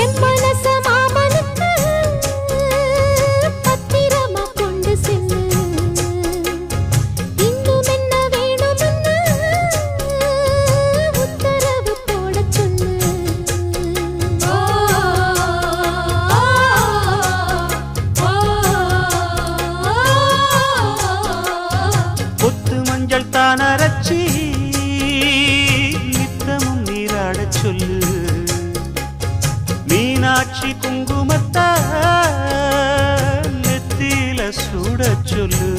என் மனச மாமனுக்கு பத்திரமா கொண்டு செல்லு. இன்னும் என்ன வேணும்னு உத்தரவு போட சொல்லு. கொத்து மஞ்சள் தான் அரைச்சி நித்தமும் நீராடச் சொல்லு. மீனாட்சி குங்குமத்தை நெத்தியில சூடச் சொல்லு.